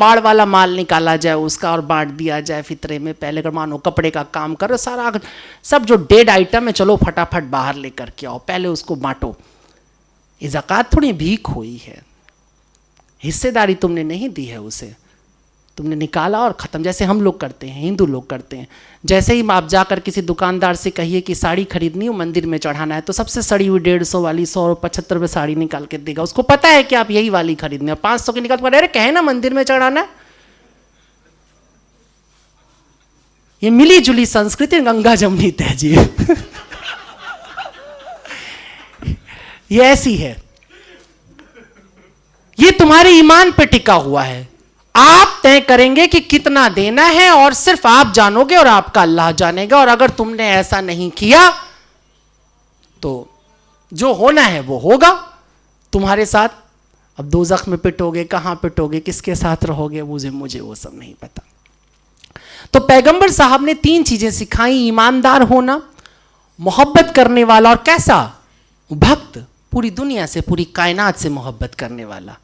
कबाड़ वाला माल निकाला जाए उसका और बांट दिया जाए फितरे में। पहले अगर मानो कपड़े का काम करो, सारा सब जो डेड आइटम है चलो फटाफट बाहर लेकर के आओ, पहले उसको बांटो। ये ज़कात थोड़ी भीख हुई है, हिस्सेदारी तुमने नहीं दी है उसे, तुमने निकाला और ख़त्म। जैसे हम लोग करते हैं, हिंदू लोग करते हैं। जैसे ही आप जाकर किसी दुकानदार से कहिए कि साड़ी खरीदनी हो, मंदिर में चढ़ाना है, तो सबसे सड़ी हुई 150 वाली 175 रुपये साड़ी निकाल के देगा। उसको पता है कि आप यही वाली खरीदनी है। 500 की निकाल कर, अरे कहे ना मंदिर में चढ़ाना। ये मिली जुली संस्कृति, गंगा जमनी तहजीब ये ऐसी है। ये तुम्हारे ईमान पे टिका हुआ है। आप तय करेंगे कि कितना देना है और सिर्फ आप जानोगे और आपका अल्लाह जानेगा। और अगर तुमने ऐसा नहीं किया तो जो होना है वो होगा तुम्हारे साथ। अब दोज़ख में पिटोगे, कहां पिटोगे, किसके साथ रहोगे, मुझे वो सब नहीं पता। तो पैगंबर साहब ने 3 चीजें सिखाई, ईमानदार होना, मोहब्बत करने वाला और कैसा भक्त, पूरी दुनिया से, पूरी कायनात से मोहब्बत करने वाला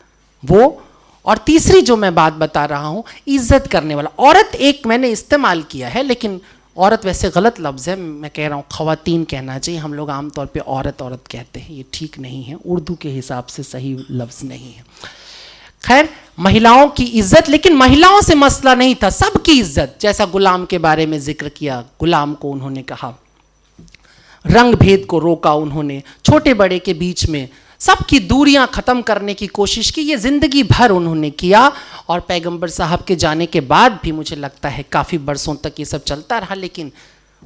वो, और तीसरी जो मैं बात बता रहा हूं, इज्जत करने वाला। औरत एक मैंने इस्तेमाल किया है, लेकिन औरत वैसे गलत लफ्ज़ है, मैं कह रहा हूं ख़वातीन कहना चाहिए। हम लोग आमतौर पे औरत कहते हैं, ये ठीक नहीं है, उर्दू के हिसाब से सही लफ्ज़ नहीं है। खैर, महिलाओं की इज्जत, लेकिन महिलाओं से मसला नहीं था, सबकी इज्जत। जैसा गुलाम के बारे में जिक्र किया, गुलाम को उन्होंने कहा, रंग भेद को रोका उन्होंने, छोटे बड़े के बीच में सबकी दूरियां ख़त्म करने की कोशिश की। ये ज़िंदगी भर उन्होंने किया और पैगंबर साहब के जाने के बाद भी मुझे लगता है काफ़ी बरसों तक ये सब चलता रहा। लेकिन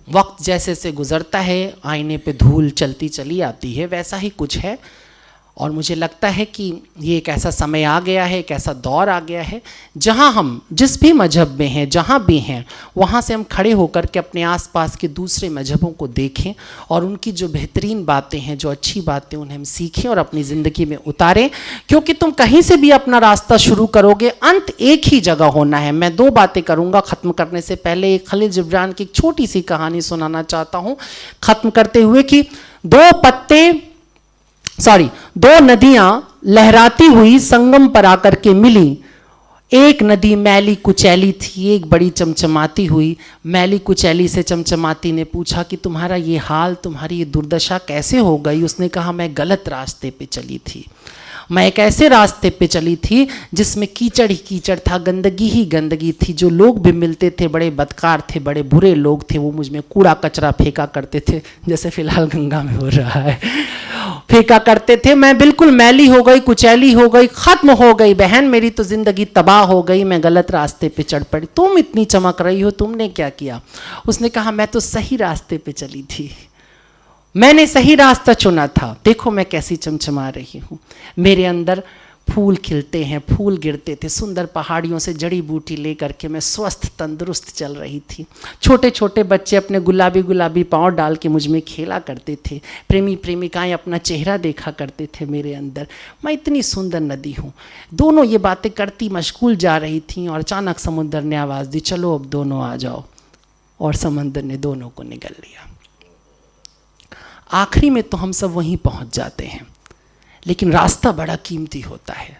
वक्त जैसे से गुज़रता है, आईने पे धूल चलती चली आती है, वैसा ही कुछ है। और मुझे लगता है कि ये एक ऐसा समय आ गया है, एक ऐसा दौर आ गया है, जहाँ हम जिस भी मजहब में हैं, जहाँ भी हैं, वहाँ से हम खड़े होकर के अपने आसपास के दूसरे मजहबों को देखें और उनकी जो बेहतरीन बातें हैं, जो अच्छी बातें, उन्हें हम सीखें और अपनी ज़िंदगी में उतारें। क्योंकि तुम कहीं से भी अपना रास्ता शुरू करोगे, अंत एक ही जगह होना है। मैं 2 बातें करूँगा ख़त्म करने से पहले। एक खलील जिब्रान की एक छोटी सी कहानी सुनाना चाहता हूँ ख़त्म करते हुए, कि 2 नदियां लहराती हुई संगम पर आकर के मिली। एक नदी मैली कुचैली थी, एक बड़ी चमचमाती हुई। मैली कुचैली से चमचमाती ने पूछा कि तुम्हारा ये हाल, तुम्हारी ये दुर्दशा कैसे हो गई? उसने कहा, मैं गलत रास्ते पे चली थी, मैं एक ऐसे रास्ते पे चली थी जिसमें कीचड़ ही कीचड़ था, गंदगी ही गंदगी थी। जो लोग भी मिलते थे बड़े बदकार थे, बड़े बुरे लोग थे, वो मुझ में कूड़ा कचरा फेंका करते थे, जैसे फिलहाल गंगा में हो रहा है, फेंका करते थे। मैं बिल्कुल मैली हो गई, कुचैली हो गई, ख़त्म हो गई बहन, मेरी तो ज़िंदगी तबाह हो गई, मैं गलत रास्ते पे चढ़ पड़ी। तुम इतनी चमक रही हो, तुमने क्या किया? उसने कहा, मैं तो सही रास्ते पे चली थी, मैंने सही रास्ता चुना था। देखो मैं कैसी चमचमा रही हूँ, मेरे अंदर फूल खिलते हैं, फूल गिरते थे, सुंदर पहाड़ियों से जड़ी बूटी लेकर के मैं स्वस्थ तंदुरुस्त चल रही थी। छोटे छोटे बच्चे अपने गुलाबी गुलाबी पाँव डाल के मुझ में खेला करते थे, प्रेमी प्रेमिकाएं अपना चेहरा देखा करते थे मेरे अंदर। मैं इतनी सुंदर नदी हूँ। दोनों ये बातें करती मशगूल जा रही थी और अचानक समुद्र ने आवाज़ दी, चलो अब दोनों आ जाओ। और समंदर ने दोनों को निगल लिया। आखिरी में तो हम सब वहीं पहुंच जाते हैं, लेकिन रास्ता बड़ा कीमती होता है।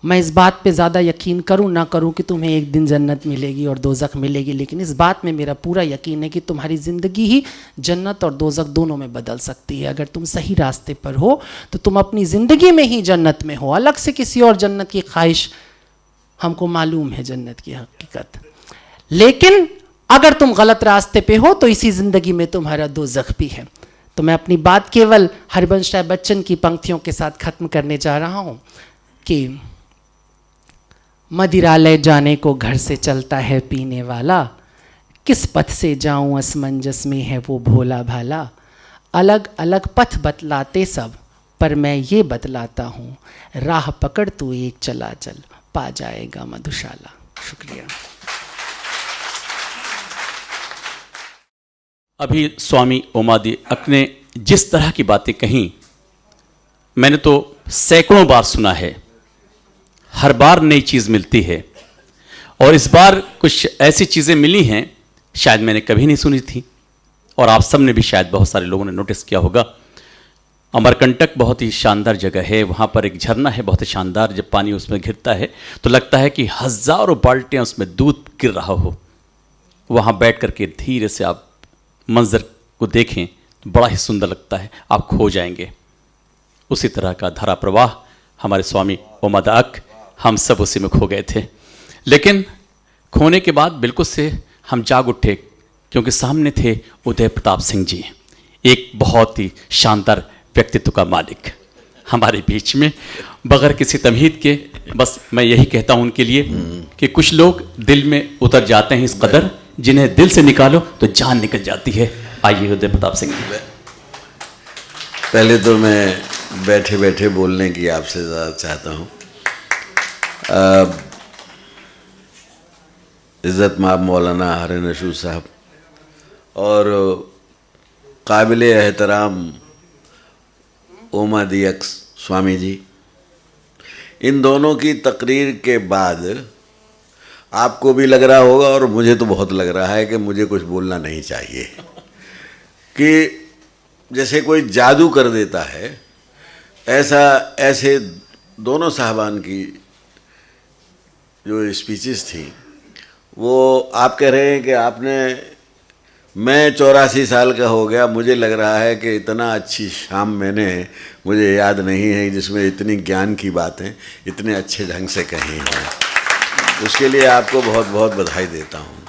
मैं इस बात पे ज़्यादा यकीन करूं ना करूं कि तुम्हें एक दिन जन्नत मिलेगी और दोज़ख मिलेगी, लेकिन इस बात में मेरा पूरा यकीन है कि तुम्हारी ज़िंदगी ही जन्नत और दोज़ख दोनों में बदल सकती है। अगर तुम सही रास्ते पर हो तो तुम अपनी ज़िंदगी में ही जन्नत में हो। अलग से किसी और जन्नत की ख्वाहिश, हमको मालूम है जन्नत की हकीकत, लेकिन अगर तुम गलत रास्ते पे हो तो इसी ज़िंदगी में तुम्हारा दोज़ख भी है। तो मैं अपनी बात केवल हरिवंश राय बच्चन की पंक्तियों के साथ खत्म करने जा रहा हूं कि मदिरालय जाने को घर से चलता है पीने वाला, किस पथ से जाऊं असमंजस में है वो भोला भाला। अलग अलग पथ बतलाते सब, पर मैं ये बतलाता हूँ, राह पकड़ तू एक चला चल, पा जाएगा मधुशाला। शुक्रिया। अभी स्वामी ओमादी अपने जिस तरह की बातें कहीं, मैंने तो सैकड़ों बार सुना है, हर बार नई चीज़ मिलती है। और इस बार कुछ ऐसी चीज़ें मिली हैं शायद मैंने कभी नहीं सुनी थी, और आप सब ने भी, शायद बहुत सारे लोगों ने नोटिस किया होगा। अमरकंटक बहुत ही शानदार जगह है, वहाँ पर एक झरना है बहुत ही शानदार, जब पानी उसमें गिरता है तो लगता है कि हज़ारों बाल्टियाँ उसमें दूध गिर रहा हो। वहाँ बैठ कर के धीरे से आप मंजर को देखें तो बड़ा ही सुंदर लगता है, आप खो जाएंगे। उसी तरह का धारा प्रवाह हमारे स्वामी ओमादाक, हम सब उसी में खो गए थे। लेकिन खोने के बाद बिल्कुल से हम जाग उठे, क्योंकि सामने थे उदय प्रताप सिंह जी, एक बहुत ही शानदार व्यक्तित्व का मालिक हमारे बीच में, बगैर किसी तमहीद के। बस मैं यही कहता हूं उनके लिए कि कुछ लोग दिल में उतर जाते हैं इस कदर, जिन्हें दिल से निकालो तो जान निकल जाती है। आइए उदय प्रताप सिंह जी। पहले तो मैं बैठे बैठे बोलने की आपसे ज़्यादा चाहता हूँ। इज़्ज़त माब मौलाना हरन रशीद साहब और काबिल एहतराम ओमादी अक्स स्वामी जी, इन दोनों की तकरीर के बाद आपको भी लग रहा होगा और मुझे तो बहुत लग रहा है कि मुझे कुछ बोलना नहीं चाहिए, कि जैसे कोई जादू कर देता है ऐसे दोनों साहबान की जो स्पीचेस थी, वो आप कह रहे हैं कि आपने, मैं 84 साल का हो गया, मुझे लग रहा है कि इतना अच्छी शाम मैंने, मुझे याद नहीं है जिसमें इतनी ज्ञान की बातें इतने अच्छे ढंग से कही हैं। उसके लिए आपको बहुत बहुत बधाई देता हूँ।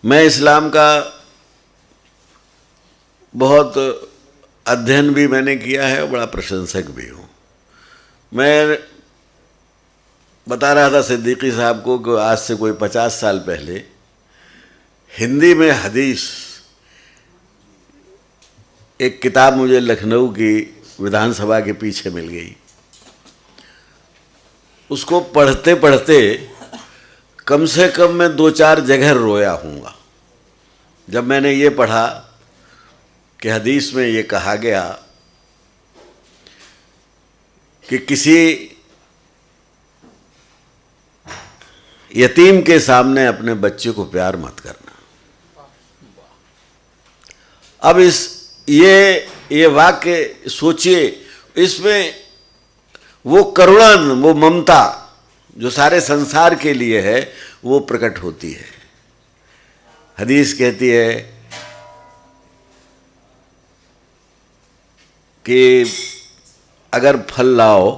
मैं इस्लाम का बहुत अध्ययन भी मैंने किया है और बड़ा प्रशंसक भी हूँ। मैं बता रहा था सिद्दीकी साहब को कि आज से कोई 50 साल पहले हिंदी में हदीस एक किताब मुझे लखनऊ की विधानसभा के पीछे मिल गई। उसको पढ़ते पढ़ते कम से कम मैं 2-4 जगह रोया हूँगा। जब मैंने ये पढ़ा कि हदीस में ये कहा गया कि किसी यतीम के सामने अपने बच्चे को प्यार मत करना। अब ये वाक्य सोचिए, इसमें वो करुणा, वो ममता जो सारे संसार के लिए है वो प्रकट होती है। हदीस कहती है कि अगर फल लाओ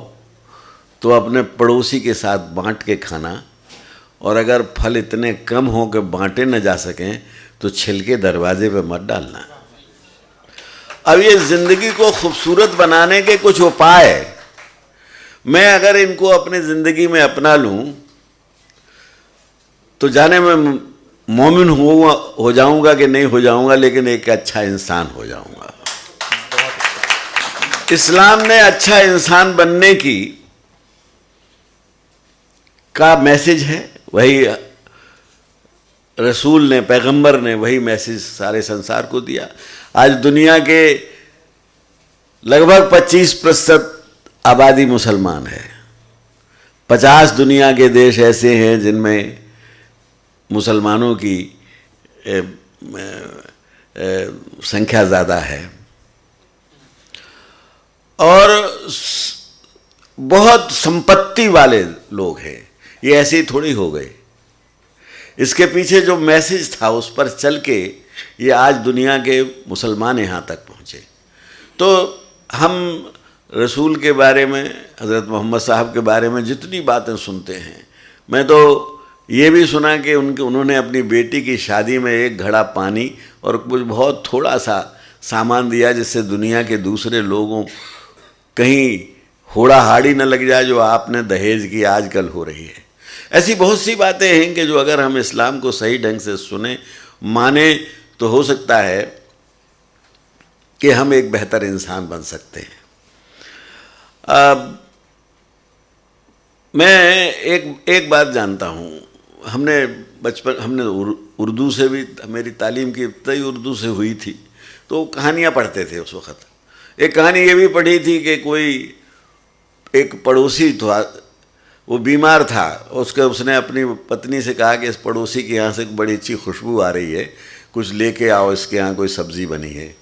तो अपने पड़ोसी के साथ बांट के खाना, और अगर फल इतने कम हो कि बांटे न जा सकें तो छिलके दरवाजे पे मत डालना। अब ये ज़िंदगी को खूबसूरत बनाने के कुछ उपाय, मैं अगर इनको अपनी ज़िंदगी में अपना लूँ तो जाने मैं मोमिन हो जाऊँगा कि नहीं हो जाऊँगा, लेकिन एक अच्छा इंसान हो जाऊँगा। इस्लाम ने अच्छा इंसान बनने का मैसेज है, वही रसूल ने, पैगंबर ने वही मैसेज सारे संसार को दिया। आज दुनिया के लगभग 25% आबादी मुसलमान है। 50 दुनिया के देश ऐसे हैं जिनमें मुसलमानों की संख्या ज़्यादा है, और बहुत संपत्ति वाले लोग हैं। ये ऐसे ही थोड़ी हो गए। इसके पीछे जो मैसेज था उस पर चल के ये आज दुनिया के मुसलमान यहाँ तक पहुँचे। तो हम रसूल के बारे में, हज़रत मोहम्मद साहब के बारे में जितनी बातें सुनते हैं, मैं तो ये भी सुना कि उन्होंने अपनी बेटी की शादी में एक घड़ा पानी और कुछ बहुत थोड़ा सा सामान दिया, जिससे दुनिया के दूसरे लोगों कहीं होड़ाहाड़ी न लग जाए जो आपने दहेज की आजकल हो रही है। ऐसी बहुत सी बातें हैं कि जो अगर हम इस्लाम को सही ढंग से सुने, माने, तो हो सकता है कि हम एक बेहतर इंसान बन सकते हैं। मैं एक बात जानता हूँ, हमने उर्दू से भी, मेरी तालीम की इब्तदाई उर्दू से हुई थी, तो कहानियाँ पढ़ते थे उस वक़्त। एक कहानी ये भी पढ़ी थी कि कोई एक पड़ोसी था, वो बीमार था, उसने अपनी पत्नी से कहा कि इस पड़ोसी के यहाँ से बड़ी अच्छी खुशबू आ रही है, कुछ लेके आओ, इसके यहाँ कोई सब्ज़ी बनी है।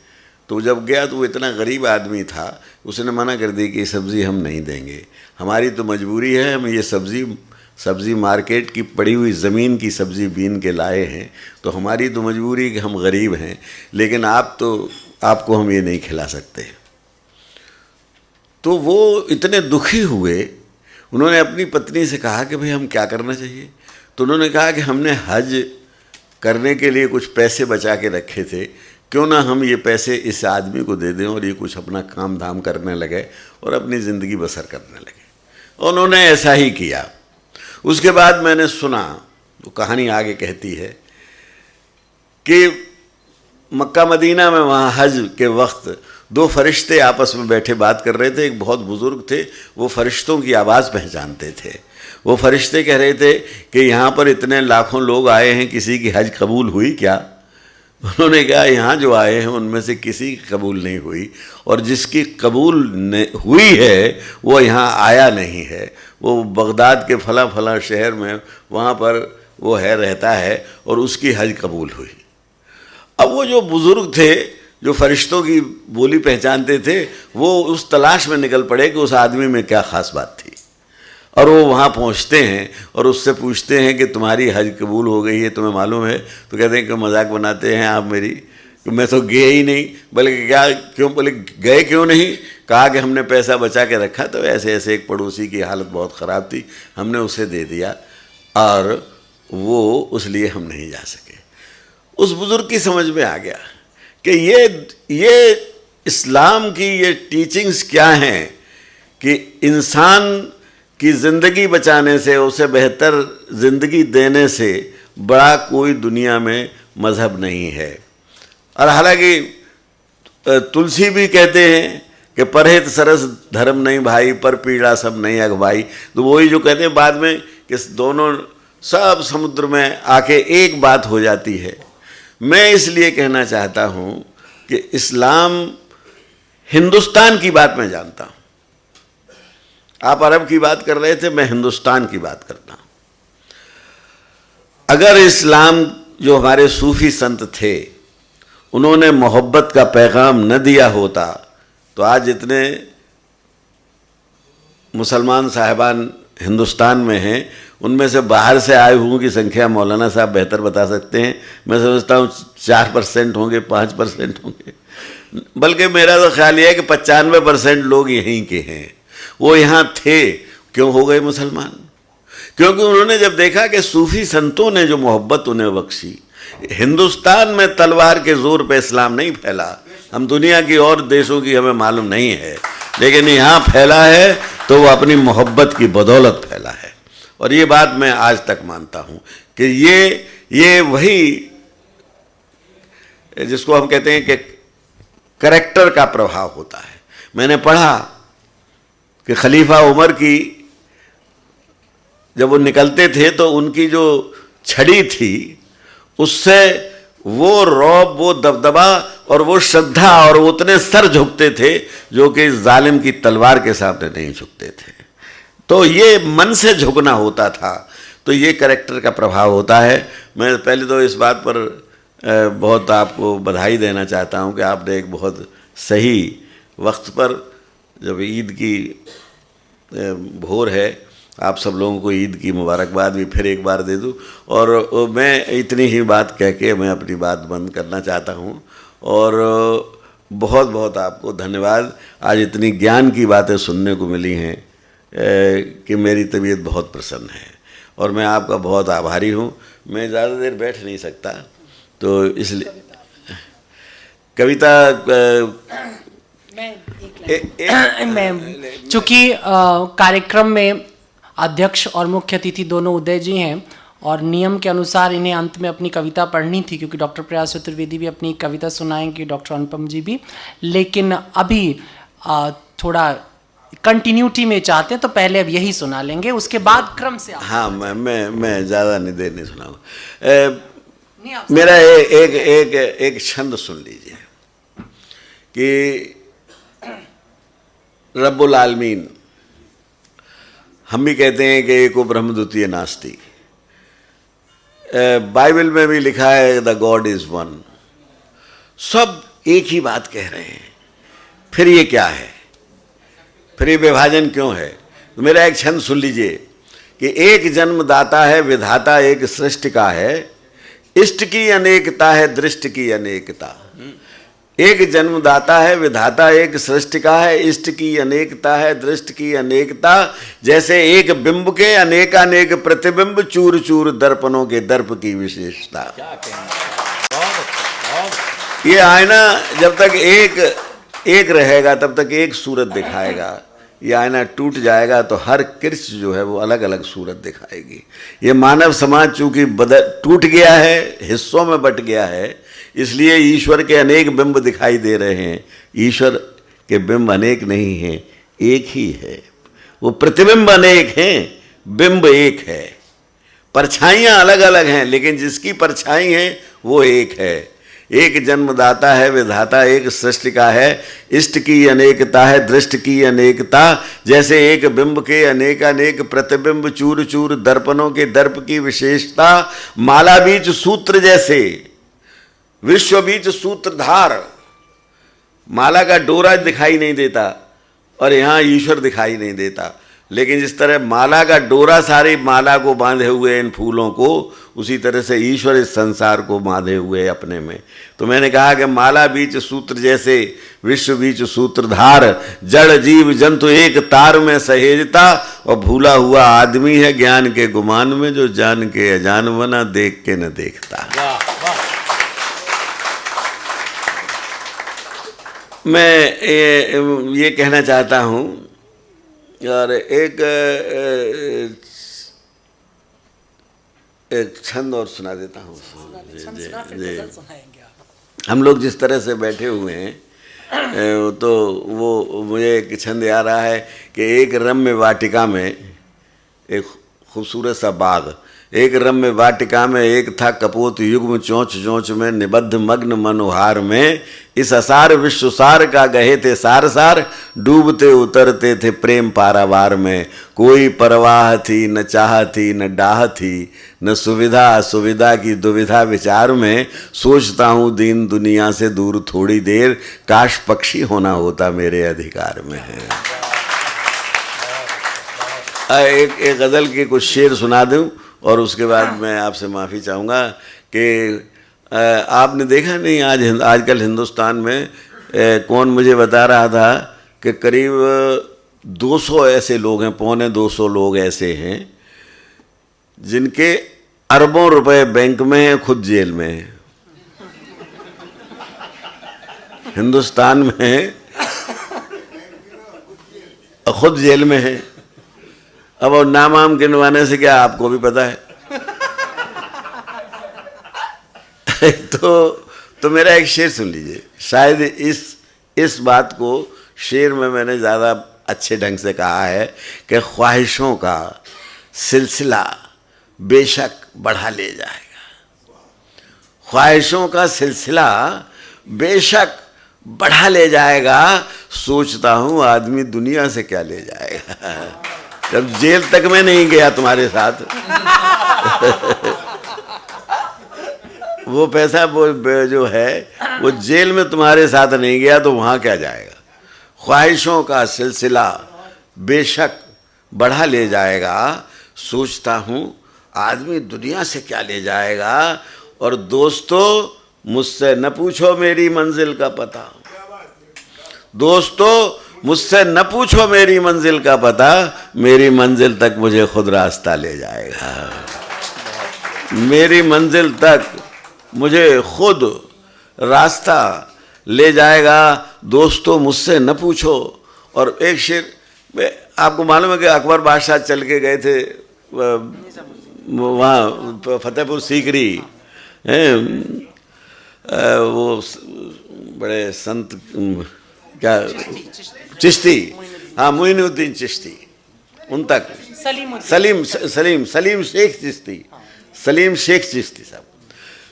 तो जब गया तो वो इतना गरीब आदमी था, उसने मना कर दी कि सब्ज़ी हम नहीं देंगे, हमारी तो मजबूरी है, हम ये सब्ज़ी मार्केट की पड़ी हुई ज़मीन की सब्ज़ी बीन के लाए हैं, तो हमारी तो मजबूरी कि हम गरीब हैं, लेकिन आपको हम ये नहीं खिला सकते। तो वो इतने दुखी हुए, उन्होंने अपनी पत्नी से कहा कि भाई हम क्या करना चाहिए। तो उन्होंने कहा कि हमने हज करने के लिए कुछ पैसे बचा के रखे थे, क्यों ना हम ये पैसे इस आदमी को दे दें और ये कुछ अपना काम धाम करने लगे और अपनी ज़िंदगी बसर करने लगे। उन्होंने ऐसा ही किया। उसके बाद मैंने सुना, वो कहानी आगे कहती है कि मक्का मदीना में वहाँ हज के वक्त दो फरिश्ते आपस में बैठे बात कर रहे थे। एक बहुत बुज़ुर्ग थे, वो फरिश्तों की आवाज़ पहचानते थे। वो फरिश्ते कह रहे थे कि यहाँ पर इतने लाखों लोग आए हैं, किसी की हज कबूल हुई क्या? उन्होंने कहा यहाँ जो आए हैं उनमें से किसी की कबूल नहीं हुई, और जिसकी कबूल हुई है वो यहाँ आया नहीं है, वो बगदाद के फला फला शहर में वहाँ पर वो रहता है और उसकी हज कबूल हुई। अब वो जो बुज़ुर्ग थे जो फरिश्तों की बोली पहचानते थे, वो उस तलाश में निकल पड़े कि उस आदमी में क्या ख़ास बात थी, और वो वहाँ पहुँचते हैं और उससे पूछते हैं कि तुम्हारी हज कबूल हो गई है, तुम्हें मालूम है? तो कहते हैं कि मजाक बनाते हैं आप मेरी, कि मैं तो गया ही नहीं। बल्कि क्या, क्यों? बोले गए क्यों नहीं? कहा कि हमने पैसा बचा के रखा, तो ऐसे ऐसे एक पड़ोसी की हालत बहुत ख़राब थी, हमने उसे दे दिया और वो उसलिए हम नहीं जा सके। उस बुज़ुर्ग की समझ में आ गया कि ये इस्लाम की ये टीचिंग्स क्या हैं कि इंसान की ज़िंदगी बचाने से, उसे बेहतर ज़िंदगी देने से बड़ा कोई दुनिया में मज़हब नहीं है। और हालांकि तुलसी भी कहते हैं कि परहेत सरस धर्म नहीं भाई, पर पीड़ा सब नहीं अगवाई। तो वही जो कहते हैं बाद में कि दोनों सब समुद्र में आके एक बात हो जाती है। मैं इसलिए कहना चाहता हूँ कि इस्लाम हिंदुस्तान की बात मैं जानता हूँ। आप अरब की बात कर रहे थे, मैं हिंदुस्तान की बात करता हूँ। अगर इस्लाम जो हमारे सूफी संत थे उन्होंने मोहब्बत का पैगाम न दिया होता तो आज इतने मुसलमान साहिबान हिंदुस्तान में हैं, उनमें से बाहर से आए हुओं की संख्या मौलाना साहब बेहतर बता सकते हैं। मैं समझता हूँ 4% होंगे, 5% होंगे, बल्कि मेरा तो ख्याल यह है कि 95% लोग यहीं के हैं। वो यहाँ थे, क्यों हो गए मुसलमान? क्योंकि उन्होंने जब देखा कि सूफी संतों ने जो मोहब्बत उन्हें बख्शी। हिंदुस्तान में तलवार के जोर पे इस्लाम नहीं फैला, हम दुनिया की और देशों की हमें मालूम नहीं है, लेकिन यहाँ फैला है तो वो अपनी मोहब्बत की बदौलत फैला है। और ये बात मैं आज तक मानता हूँ कि ये वही जिसको हम कहते हैं कि करैक्टर का प्रभाव होता है। मैंने पढ़ा कि खलीफा उमर की जब वो निकलते थे तो उनकी जो छड़ी थी उससे वो रौब, वो दबदबा और वो श्रद्धा और वो उतने सर झुकते थे जो कि जालिम की तलवार के सामने नहीं झुकते थे। तो ये मन से झुकना होता था, तो ये करैक्टर का प्रभाव होता है। मैं पहले तो इस बात पर बहुत आपको बधाई देना चाहता हूँ कि आपने एक बहुत सही वक्त पर, जब ईद की भोर है, आप सब लोगों को ईद की मुबारकबाद भी फिर एक बार दे दूँ। और मैं इतनी ही बात कह के मैं अपनी बात बंद करना चाहता हूँ। और बहुत बहुत आपको धन्यवाद। आज इतनी ज्ञान की बातें सुनने को मिली हैं कि मेरी तबीयत बहुत प्रसन्न है और मैं आपका बहुत आभारी हूँ। मैं ज़्यादा देर बैठ नहीं सकता, तो इसलिए कविता मैं चूँकि कार्यक्रम में अध्यक्ष और मुख्य अतिथि दोनों उदय जी हैं और नियम के अनुसार इन्हें अंत में अपनी कविता पढ़नी थी, क्योंकि डॉक्टर प्रयास चतुर्वेदी भी अपनी कविता सुनाएंगे, डॉक्टर अनुपम जी भी। लेकिन अभी थोड़ा कंटिन्यूटी में चाहते हैं तो पहले अब यही सुना लेंगे, उसके बाद क्रम से। हाँ, मैं ज़्यादा नहीं देर नहीं सुनाऊंगा। मेरा एक छंद सुन लीजिए कि रब्बुल आलमीन, हम भी कहते हैं कि एको ब्रह्म द्वितीय नास्ति। बाइबल में भी लिखा है द गॉड इज वन। सब एक ही बात कह रहे हैं। फिर ये क्या है, फिर ये विभाजन क्यों है? तो मेरा एक छंद सुन लीजिए कि एक जन्मदाता है विधाता एक सृष्टि का है, इष्ट की अनेकता है दृष्टि की अनेकता। एक जन्मदाता है विधाता एक सृष्टि का है, इष्ट की अनेकता है दृष्टि की अनेकता। जैसे एक बिंब के अनेकानेक प्रतिबिंब, चूर चूर दर्पणों के दर्प की विशेषता। ये आईना जब तक एक रहेगा तब तक एक सूरत दिखाएगा। ये आईना टूट जाएगा तो हर कृष्ण जो है वो अलग अलग सूरत दिखाएगी। ये मानव समाज चूंकि टूट गया है, हिस्सों में बट गया है, इसलिए ईश्वर के अनेक बिंब दिखाई दे रहे हैं। ईश्वर के बिंब अनेक नहीं हैं, एक ही है। वो प्रतिबिंब अनेक हैं, बिंब एक है। परछाइयाँ अलग अलग हैं, लेकिन जिसकी परछाई है वो एक है। एक जन्मदाता है विधाता एक सृष्टि का है, इष्ट की अनेकता है दृष्टि की अनेकता। जैसे एक बिंब के अनेकानेक प्रतिबिंब, चूर चूर दर्पणों के दर्प की विशेषता। माला बीच सूत्र जैसे, विश्व बीच सूत्रधार। माला का डोरा दिखाई नहीं देता और यहाँ ईश्वर दिखाई नहीं देता, लेकिन जिस तरह माला का डोरा सारी माला को बांधे हुए इन फूलों को, उसी तरह से ईश्वर इस संसार को बांधे हुए अपने में। तो मैंने कहा कि माला बीच सूत्र जैसे, विश्व बीच सूत्रधार। जड़ जीव जंतु एक तार में सहेजता, और भूला हुआ आदमी है ज्ञान के गुमान में, जो जान के अजान बना देख के न देखता। मैं ये कहना चाहता हूँ, और एक छंद और सुना देता हूँ। हम लोग जिस तरह से बैठे हुए हैं तो वो मुझे एक छंद आ रहा है कि एक रम्य वाटिका में एक खूबसूरत सा बाग, एक रम्य वाटिका में एक था कपोत युग्म, चोंच चोंच में निबद्ध मग्न मनोहार में। इस असार विश्वसार का गहे थे सार सार, डूबते उतरते थे प्रेम पारावार में। कोई परवाह थी न चाह थी न डाह थी, न सुविधा असुविधा की दुविधा विचार में। सोचता हूँ दीन दुनिया से दूर थोड़ी देर, काश पक्षी होना होता मेरे अधिकार में। एक गज़ल के कुछ शेर सुना दूँ और उसके बाद मैं आपसे माफ़ी चाहूँगा कि आपने देखा नहीं आजकल हिंदुस्तान में कौन मुझे बता रहा था कि करीब 200 ऐसे लोग हैं, 250 लोग ऐसे हैं जिनके अरबों रुपए बैंक में हैं, खुद जेल में हैं। हिंदुस्तान में खुद जेल में हैं। अब और नाम आम गिनवाने से क्या, आपको भी पता है। तो मेरा एक शेर सुन लीजिए। शायद इस बात को शेर में मैंने ज़्यादा अच्छे ढंग से कहा है कि ख्वाहिशों का सिलसिला बेशक बढ़ा ले जाएगा। ख्वाहिशों का सिलसिला बेशक बढ़ा ले जाएगा, सोचता हूँ आदमी दुनिया से क्या ले जाएगा। जब जेल तक में नहीं गया तुम्हारे साथ वो पैसा वो जो है वो जेल में तुम्हारे साथ नहीं गया तो वहाँ क्या जाएगा। ख्वाहिशों का सिलसिला बेशक बढ़ा ले जाएगा, सोचता हूँ आदमी दुनिया से क्या ले जाएगा। और दोस्तों मुझसे न पूछो मेरी मंजिल का पता, दोस्तों मुझसे न पूछो मेरी मंजिल का पता, मेरी मंजिल तक मुझे खुद रास्ता ले जाएगा। मेरी मंजिल तक मुझे खुद रास्ता ले जाएगा, दोस्तों मुझसे न पूछो। और एक शेर आपको मालूम है कि अकबर बादशाह चल के गए थे वहाँ फतेहपुर सीकरी, वो बड़े संत क्या चिश्ती, हाँ मोइनुद्दीन चिश्ती, उन तक सलीम शेख चिश्ती, सलीम शेख चिश्ती साहब।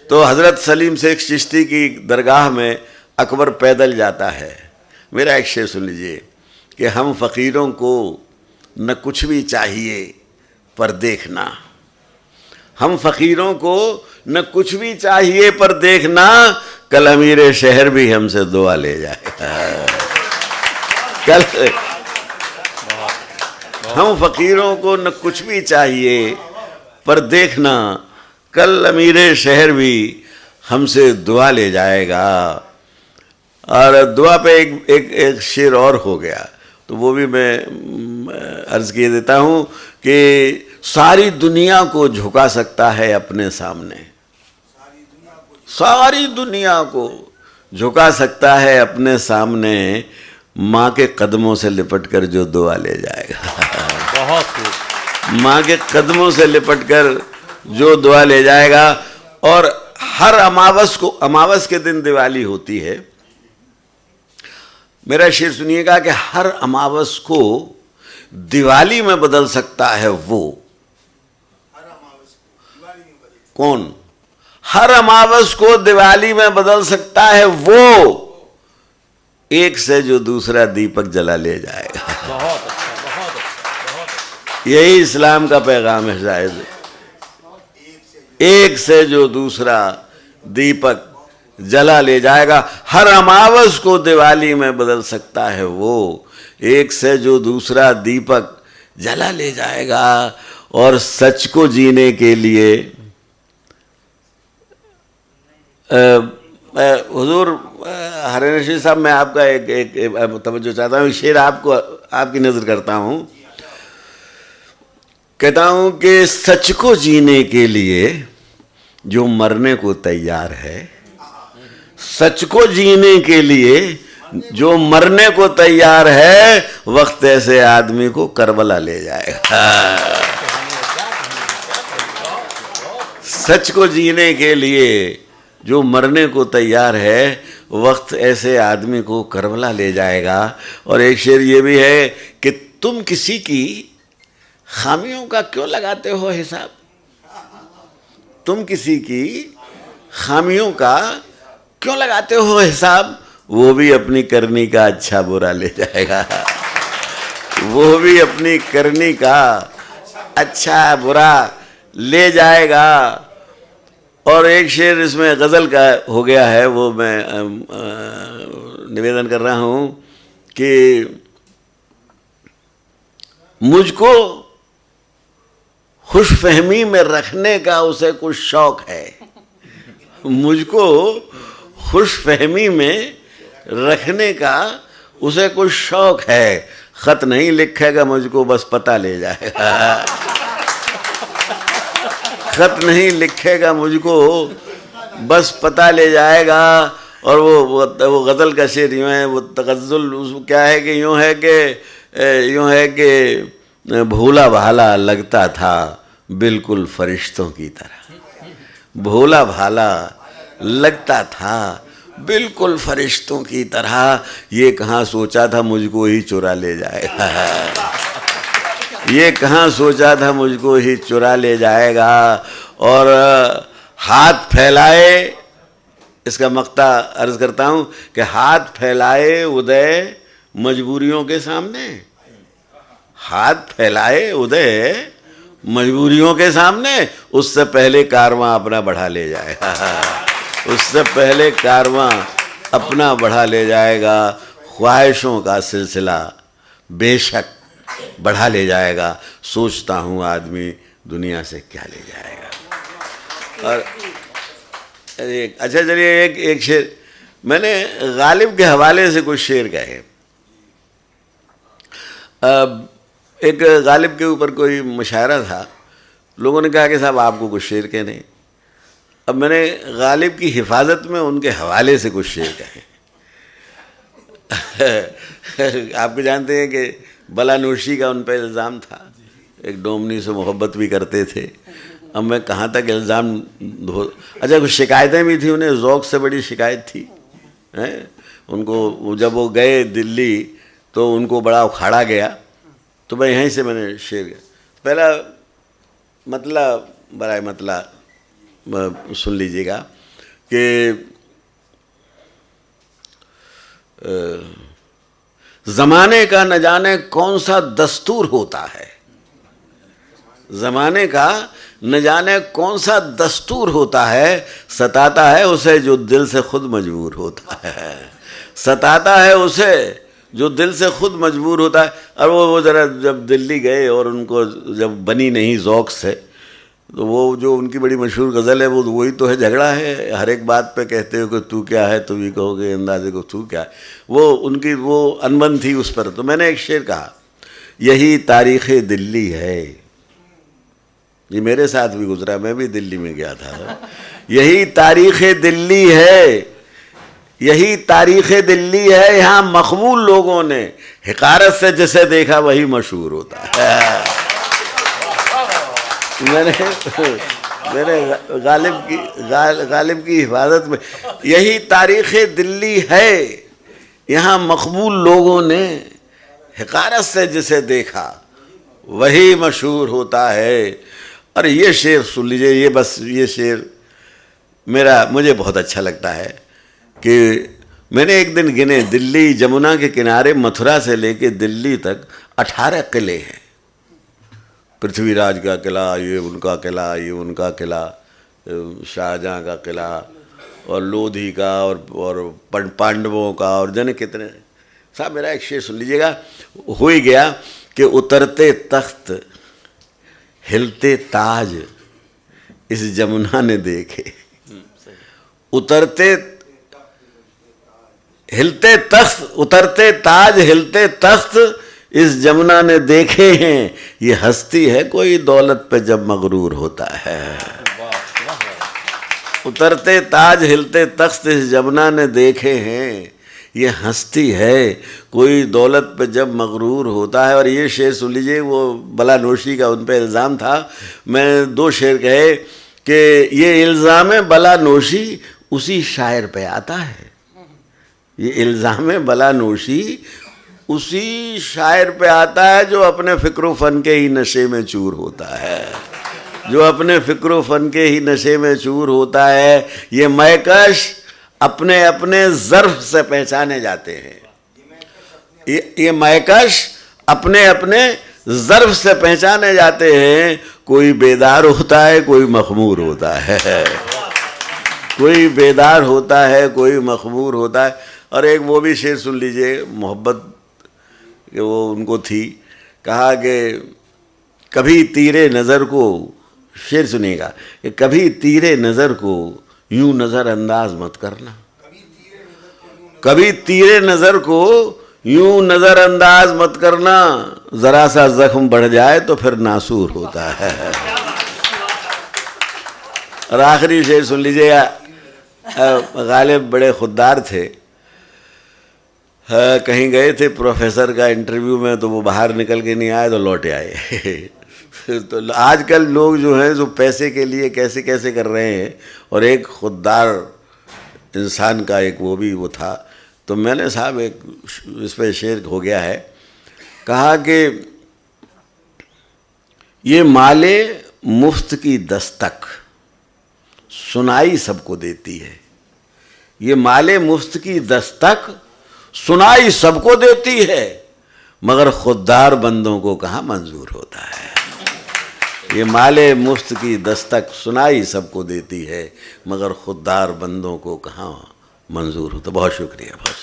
तो हज़रत सलीम शेख चिश्ती की दरगाह में अकबर पैदल जाता है। मेरा एक शेर सुन लीजिए कि हम फ़कीरों को न कुछ भी चाहिए पर देखना, हम फ़कीरों को न कुछ भी चाहिए पर देखना, कल अमीर शहर भी हमसे दुआ ले जाएगा। कल हम फकीरों को न कुछ भी चाहिए, पर देखना कल अमीर शहर भी हमसे दुआ ले जाएगा। और दुआ पे एक शेर और हो गया, तो वो भी मैं अर्ज किए देता हूँ कि सारी दुनिया को झुका सकता है अपने सामने, सारी दुनिया को झुका सकता है अपने सामने, माँ के कदमों से लिपट कर जो दुआ ले जाएगा। बहुत खूब। माँ के कदमों से लिपट कर जो दुआ ले जाएगा। और हर अमावस के दिन दिवाली होती है। मेरा शेर सुनिएगा कि हर अमावस को दिवाली में बदल सकता है वो। कौन? हर अमावस को दिवाली में बदल सकता है वो, एक से जो दूसरा दीपक जला ले जाएगा। बहुत अच्छा, बहुत अच्छा। यही इस्लाम का पैगाम है शायद। एक से जो दूसरा दीपक जला ले जाएगा, हर अमावस को दिवाली में बदल सकता है वो, एक से जो दूसरा दीपक जला ले जाएगा। और सच को जीने के लिए हुजूर हरे नशीर साहब, मैं आपका एक तवज्जो चाहता हूँ। शेर आपकी नजर करता हूँ। कहता हूँ कि सच को जीने के लिए जो मरने को तैयार है, सच को जीने के लिए जो मरने को तैयार है, वक्त ऐसे आदमी को करबला ले जाएगा। सच को जीने के लिए जो मरने को तैयार है, वक्त ऐसे आदमी को करबला ले जाएगा। और एक शेर ये भी है कि तुम किसी की खामियों का क्यों लगाते हो हिसाब, तुम किसी की खामियों का क्यों लगाते हो हिसाब, वो भी अपनी करनी का अच्छा बुरा ले जाएगा। वो भी अपनी करनी का अच्छा बुरा ले जाएगा। और एक शेर इसमें गज़ल का हो गया है, वो मैं निवेदन कर रहा हूँ कि मुझको खुशफहमी में रखने का उसे कुछ शौक है, मुझको खुशफहमी में रखने का उसे कुछ शौक है, खत नहीं लिखेगा मुझको बस पता ले जाएगा। खत नहीं लिखेगा मुझको बस पता ले जाएगा। और वो गज़ल का शेर यूँ है, वो तगज़्ज़ुल उसको क्या है कि यूँ है कि भोला भाला लगता था बिल्कुल फरिश्तों की तरह, भोला भाला लगता था बिल्कुल फरिश्तों की तरह, ये कहाँ सोचा था मुझको ही चुरा ले जाएगा, ये कहाँ सोचा था मुझको ही चुरा ले जाएगा। और हाथ फैलाए, इसका मक्ता अर्ज करता हूँ कि हाथ फैलाए उदय मजबूरियों के सामने, हाथ फैलाए उदय मजबूरियों के सामने, उससे पहले कारवां अपना बढ़ा ले जाएगा, उससे पहले कारवां अपना बढ़ा ले जाएगा। ख्वाहिशों का सिलसिला बेशक बढ़ा ले जाएगा, सोचता हूँ आदमी दुनिया से क्या ले जाएगा। और अच्छा चलिए एक शेर मैंने गालिब के हवाले से कुछ शेर कहे। एक गालिब के ऊपर कोई मुशायरा था, लोगों ने कहा कि साहब आपको कुछ शेर कहने। अब मैंने गालिब की हिफाजत में उनके हवाले से कुछ शेर कहे। आपको जानते हैं कि बलानोशी का उन पर इल्ज़ाम था, एक डोमनी से मोहब्बत भी करते थे। अब मैं कहाँ तक इल्ज़ाम अच्छा कुछ शिकायतें भी थी, उन्हें ज़ौक़ से बड़ी शिकायत थी हैं उनको। जब वो गए दिल्ली तो उनको बड़ा उखाड़ा गया, तो मैं यहीं से मैंने शेर पहला मतलब बराए मतलब सुन लीजिएगा कि ज़माने का न जाने कौन सा दस्तूर होता है, ज़माने का न जाने कौन सा दस्तूर होता है, सताता है उसे जो दिल से खुद मजबूर होता है, सताता है उसे जो दिल से खुद मजबूर होता है। और वो ज़रा जब दिल्ली गए और उनको जब बनी नहीं ज़ौक़ से, तो वो जो उनकी बड़ी मशहूर गज़ल है वो वही तो है, झगड़ा है, हर एक बात पे कहते हो कि तू क्या है, तू भी कहोगे अंदाजे को तू क्या है। वो उनकी वो अनबन थी उस पर। तो मैंने एक शेर कहा, यही तारीख़ दिल्ली है, ये मेरे साथ भी गुजरा, मैं भी दिल्ली में गया था। यही तारीख़ दिल्ली है, यही तारीख़ दिल्ली है, यहाँ मकबूल लोगों ने हिकारत से जिसे देखा वही मशहूर होता है। मैंने गालिब की हिफाजत में, यही तारीख़ दिल्ली है, यहाँ मकबूल लोगों ने हिकारत से जिसे देखा वही मशहूर होता है। और ये शेर सुन लीजिए, ये बस ये शेर मुझे बहुत अच्छा लगता है कि मैंने एक दिन गिने, दिल्ली जमुना के किनारे मथुरा से लेके दिल्ली तक 18 किले हैं। पृथ्वीराज का किला, ये उनका किला, ये उनका किला, शाहजहाँ का किला, और लोधी का, और पांडवों का, और जाने कितने। साहब मेरा एक शेर सुन लीजिएगा। हो ही गया कि उतरते तख्त हिलते ताज इस जमुना ने देखे, उतरते हिलते तख्त, उतरते ताज हिलते तख्त इस जमुना ने देखे हैं। ये हस्ती है कोई दौलत पे जब मगरूर होता है। उतरते ताज हिलते तख्त इस जमुना ने देखे हैं, ये हस्ती है कोई दौलत पे जब मगरूर होता है। और ये शेर सुन लीजिए, वो बलानोशी का उन पे इल्ज़ाम था। मैं 2 शेर कहे कि ये इल्ज़ाम बलानोशी उसी शायर पे आता है, ये इल्ज़ाम बलानोशी उसी शायर पे आता है जो अपने फ़िक्र फ़न के ही नशे में चूर होता है, जो अपने फ़िक्र फ़न के ही नशे में चूर होता है। ये मैकश अपने अपने ज़र्फ़ से पहचाने जाते हैं, ये मैकश अपने अपने ज़र्फ़ से पहचाने जाते हैं। कोई बेदार होता है, कोई मखमूर होता है, कोई बेदार होता है, कोई मखमूर होता है। और एक वो भी शेर सुन लीजिए, मोहब्बत कि वो उनको थी, कहा कि कभी तीरे नज़र को, शेर सुनिएगा, कि कभी तीरे नज़र को यूं नज़रअंदाज मत करना, कभी तीरे नज़र को यूं नज़रअंदाज मत करना, ज़रा सा ज़ख्म बढ़ जाए तो फिर नासूर होता है। और आखिरी शेर सुन लीजिएगा। गालिब बड़े खुददार थे, कहीं गए थे प्रोफेसर का इंटरव्यू में, तो वो बाहर निकल के नहीं आए तो लौटे आए। तो आजकल लोग जो हैं जो पैसे के लिए कैसे कैसे कर रहे हैं, और एक खुददार इंसान का एक वो भी वो था। तो मैंने साहब एक इस पर शेर हो गया है, कहा कि ये माले मुफ्त की दस्तक सुनाई सबको देती है, ये माले मुफ्त की दस्तक सुनाई सबको देती है, मगर खुददार बंदों को कहाँ मंजूर होता है। ये माले मुफ्त की दस्तक सुनाई सबको देती है, मगर खुददार बंदों को कहाँ मंजूर होता। बहुत शुक्रिया। बहुत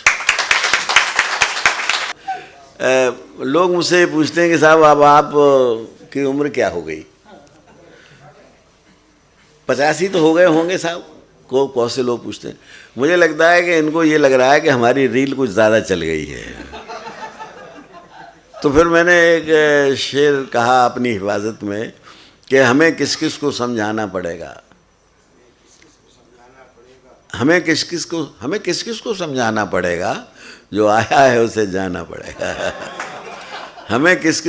लोग मुझसे पूछते हैं कि साहब अब आप की उम्र क्या हो गई? 85 तो हो गए होंगे साहब। बहुत से लोग पूछते हैं। मुझे लगता है कि इनको ये लग रहा है कि हमारी रील कुछ ज़्यादा चल गई है। तो फिर मैंने एक शेर कहा अपनी हिफाजत में कि हमें किस किस को समझाना पड़ेगा, हमें किस किस को समझाना पड़ेगा, जो आया है उसे जाना पड़ेगा। हमें किस